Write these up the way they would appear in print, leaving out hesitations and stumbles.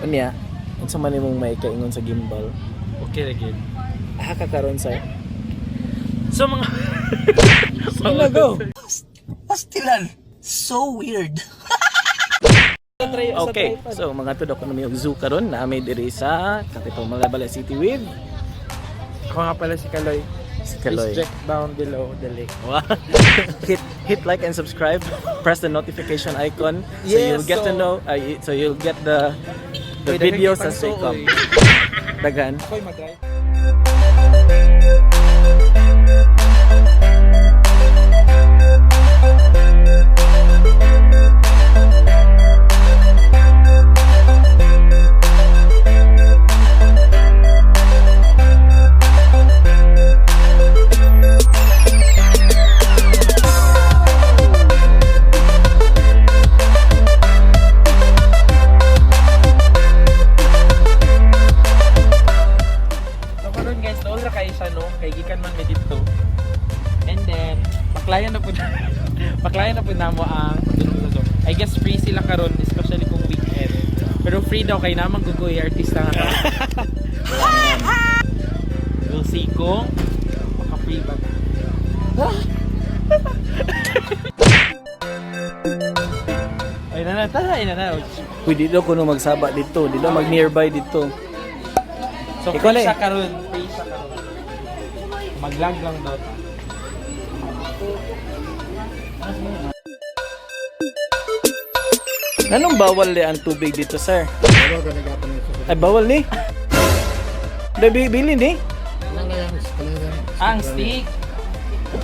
Unya, unsa man imong may kaingon sa gimbal? Okay lagi. Kakaron sir. So mga Sige go. Pastilan. So weird. Okay, so mga tudok ko na zoo karon na may diri sa capital Malaybalay City with ako nga pala si Kaloy. Kaloy. Please check down below the link. Wow. hit like and subscribe. Press the notification icon so Yes, you'll get to know so you'll get the Wait, videos daghang as they kipang come. Dagan. Ako'y mag-drive. Baklayan na po namo ang I guess free sila karon especially kung weekend. Pero free daw kay namang gugoy artista nga karon. We'll see kung maka-free ba. Ay na. Uy, dito ko no magsaba dito. Dito mag nearby dito. So Ikaw free na sa karon. Mag-lag lang daw. Anong bawal li ang tubig dito, sir? Ay, bawal ni? Bili ni? Ang stick.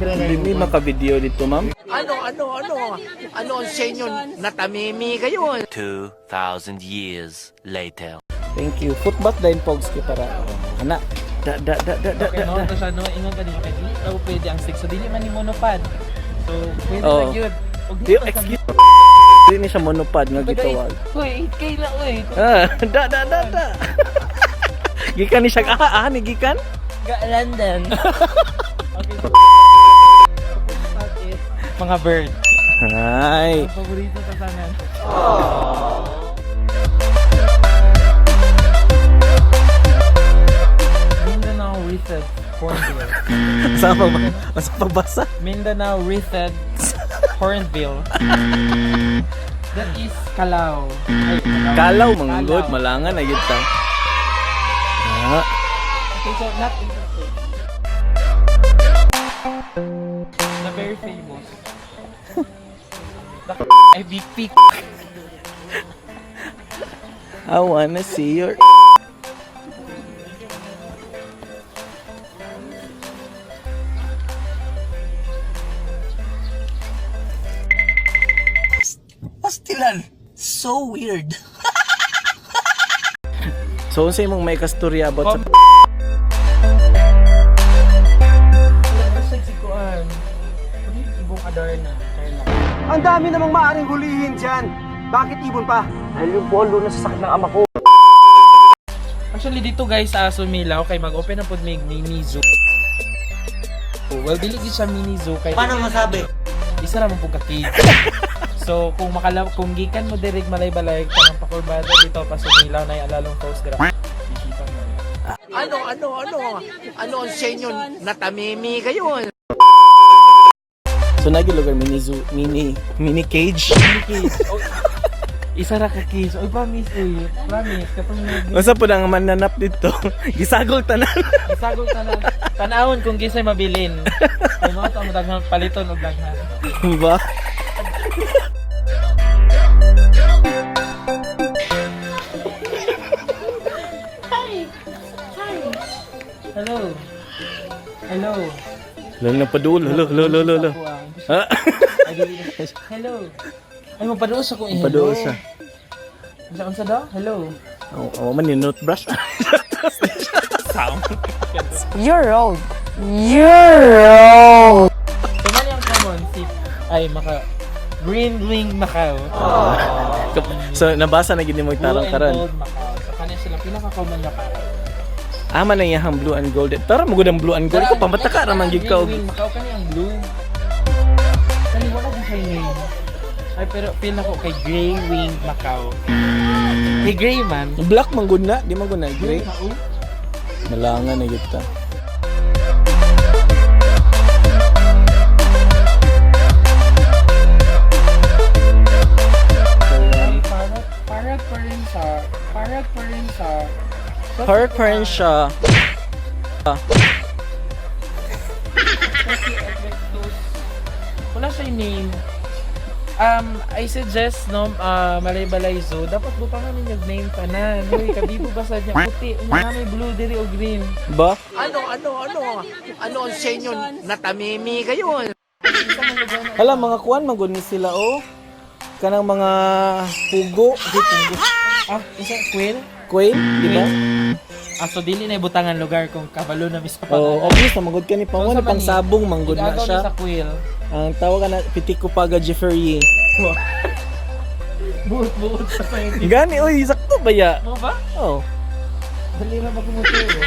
Hindi maka-video dito, ma'am. Ano ang senyo natamimi kayo? 2,000 years later. Thank you. Footbath dahil pogs ki para. Anak. Okay, no, to siya, no, ingon ka din kay di daw pwede ang stick. So dili man ni monopod. So pwede Oh. na yun. Excuse Hindi siya monopod nga gitawag. Hoy, kailan oy. Da. Gikan ni siya ni gikan? Ga London. Okay. Mga bird. Hi. Ang paborito sa tanan. Mindanao Wreathed Hornbill. Sa pagbasa? Mindanao Wreathed Hornbill. That is Kalaw. Ay, Kalaw manggod, malangan na gid ta. Okay, so not interesting. Na very famous. Ay, big peak. I wanna see your Pastilan. So weird. So unsay mong may kasturya about sa Sexikuan. Ibong Adarna. Ang dami namang maaaring hulihin dyan. Bakit ibon pa? Dahil yung polo na sa sakit ng ama ko. Actually dito guys sa Sumilaw kay mag-open na pod may mini zoo. Well, dili gid siya mini zoo kay Paano masabi? isa ra man pug ka cage. So kung kung gikan mo diri Malaybalay kanang pakurbado dito pa Sumilaw na alalong post dira. Bisita mo. Ano ang senyo natamimi kayo? So nagi lugar mini zoo, mini cage. Mini cage. Oh, isa ra ka cage. Oy promise oy. Promise katong Unsa pud ang mananap dito? Gisagol tanan. isagol tanan. Tanawon kung kisay mabilin. Ay mo ta mo daghang paliton og daghan. Ba? Hello. Lang na padul. Hello. Ha? Hello. Ay mo paduos ako eh. Paduos siya. Unsa daw? Hello. Oh, man yung toothbrush. Sound. You're old. Tuman yung common si ay green wing Macau. So nabasa na gid mo tarong karon. Gold Macau. So kanya sila pinaka-common na para. Man ang iyang blue and gold. Tara mo gud ang blue and gold ko pamataka ra man gid ka. Green wing Macau kanya ang blue. Kani wala din kay name. Ay pero feel ako kay gray wing Macau. I-gray man. Black man good na, di man good na gray. Malangan na kita. Parrot pa rin siya. Parrot pa rin siya. Wala siya name. I suggest Malaybalay Zoo, dapat butangan ninyo name tanan. Uy, kabibo ba sa niya puti, unya may blue diri o green. Ba? Ano ang sa inyo? Natamimi kayo. Hala, mga kuan man good ni sila oh. Kanang mga pugo, di pugo. Isa quail? Quail, di ba? So dili na ibutangan lugar kung kabalo na misa pa. Oh, obvious na magud ka ni pang sa pang sabong manggod na siya. Sa quail. Ang tawag na pitiko paga Jeffery. Buot sa payo. Gani oy, sakto ba ya? Mo ba? Oh. Dali na ba kumuturo?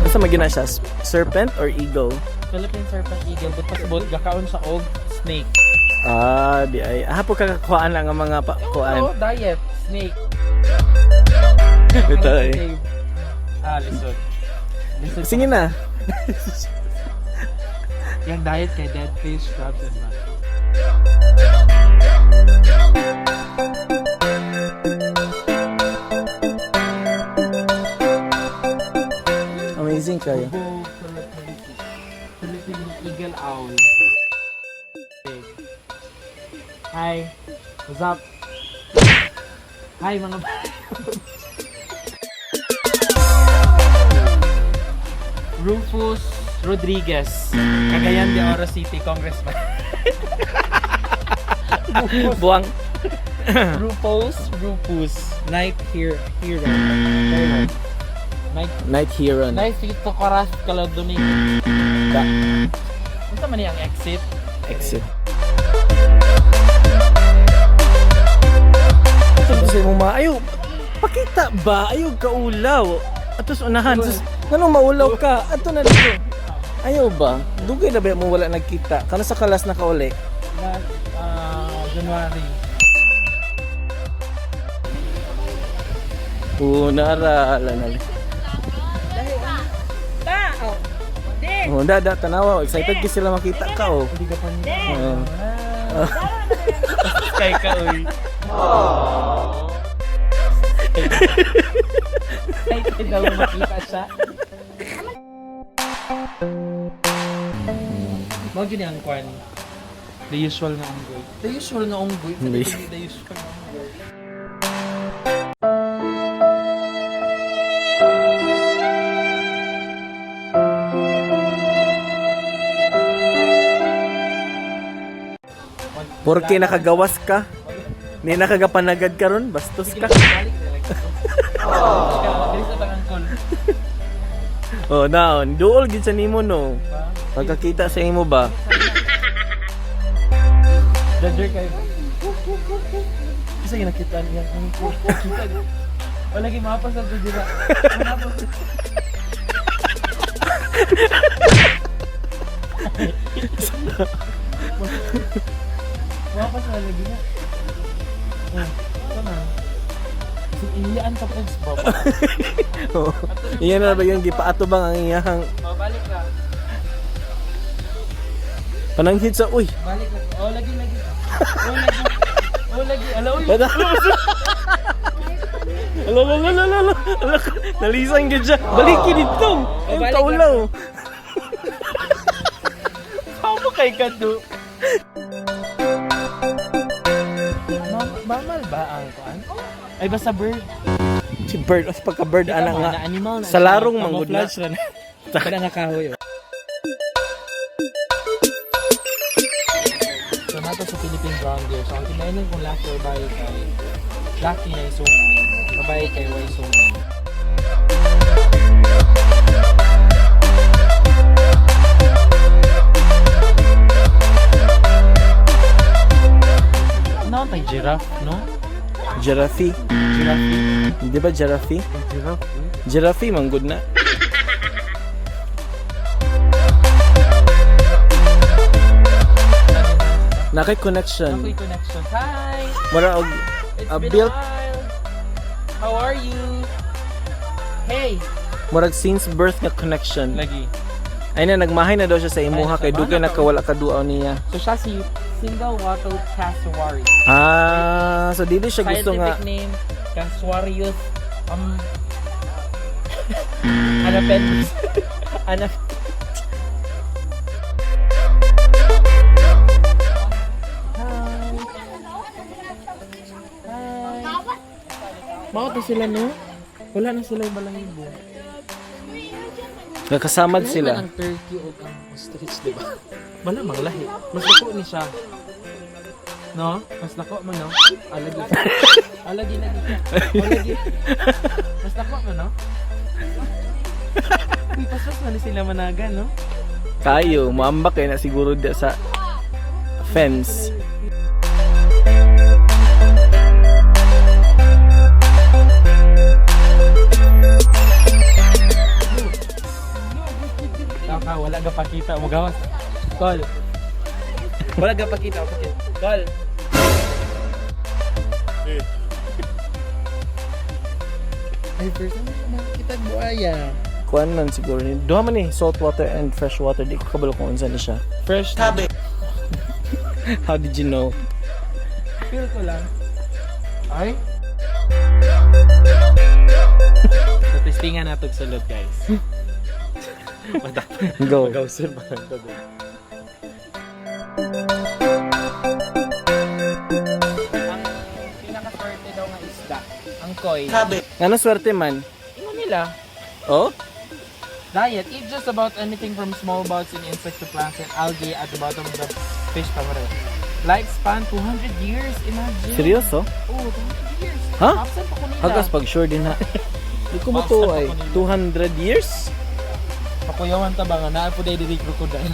Basta magina siya, serpent or eagle? Philippine serpent eagle, but pasabot gakaon sa og snake. Di ay. Po kakakuhaan lang ang mga kuan. Oo, diet, snake. Ito eh. Lisod. Sige na. Yung diet kay dead fish, crabs, and man. Amazing kayo. Philippine eagle owl. Hi. What's up? Hi mga Rufus Rodriguez, Cagayan de Oro City, Congressman. Buwang. Rufus, Night Hero. Night Heron. Night dito Coras Calodoni. Unsa man ang exit? Exit. Kasi mo ayaw, pakita ba? Ayaw kaulaw. Atos unahan. Ganun maulaw ka. Ato na dito. Ayaw ba? Dugay na ba mo wala nagkita? Kana sa kalas na kauli? January. Nara. Da, tanawa. Excited ka sila makita ka, oh. Hindi ka pa niya. Kay ka, uy. Excited daw makita siya. Mga gini ang kwan. The usual na unggoy. The usual na unggoy. The usual na unggoy. Porke nakagawas ka. Ni nakagapanagad ka ron, bastos ka. Oh, naon. Duol gid sa nimo no. Pagkakita sa imo ba? Danger kayo. Kasi nakita niya ang kita. Wala lagi mapas sa dira. Mapas na lagi na. Sana. Kasi iyaan ka friends bro. Iyan na ba yung gipaato bang ang iyang Balik ka. pananghit sa uy. Balik ka. Lagi. Lagi. Alaw yun. Ala. Nalisang gid siya. Baliki dito. Ay balik kaulaw. Paano kay Kado? Mamal ba ang kuan? Ay basta bird. Si bird, as pagka-bird ana nga. Animal na. Sa larong manggod na. Kada nga kahoy. So nato sa Philippine Brown Deer. So ang kinainan kung lucky or bayo kay lucky na isungan. Babae kay way isungan. Ano tayo giraffe, no? Giraffe. Giraffe. Di ba giraffe? Giraffe. Giraffe, man good na. Nakay connection. Okay, connection. Hi! Mura og It's a been built a while. How are you? Hey! murag since birth nga connection. Lagi. Ay na nagmahay na daw siya sa imuha Ay, kay sa dugay bana na kawala kaduaw niya. So siya si Single Wattle Cassowary. So dili siya gusto nga Scientific name, Cassowarius Anapendis. Mao to sila no? Wala na sila yung balahibo. nakasamad sila. Ang turkey o ang ostrich, di ba? Malamang lahi. Mas lako ni siya. No? Mas lako mo, no? Alagi. Alagi. Mas lako mo, no? Uy, pasok na sila managa, no? Kayo, maambak na siguro di sa fence. Kaka, wala ka pakita mo gawas. Call. Wala ka pakita. Call. Ay, first time ko makikita buaya. Kuan man siguro ni. Duha man ni salt water and fresh water. Di ko kabalo kung unsa ni siya. Fresh tabi. How did you know? Feel ko lang. Ay? So, testingan natin sa lot, guys. Go. Mag-ausir ba lang ito? Ang pinaka-swerte daw nga isda, ang koi. Ano swerte man? Ino nila, Oh? diet, eat just about anything from small bugs and insects to plants and algae at the bottom of the fish pamara. Lifespan, 200 years, imagine. Seryoso? Oo, 200 years. Ha? Absent pa ko nila. Hagas pag sure din ha. Di ko mo to ay 200 years? Pakuyawan ta ba nga, naan po dahil dili crocodile.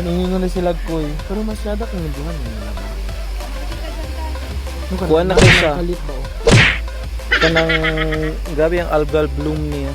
Ingon na sila koy. Pero masyado kang nagduhan nila ba? Kuha na kayo siya. Kalit ba o? Kanang grabe ang algal bloom niya.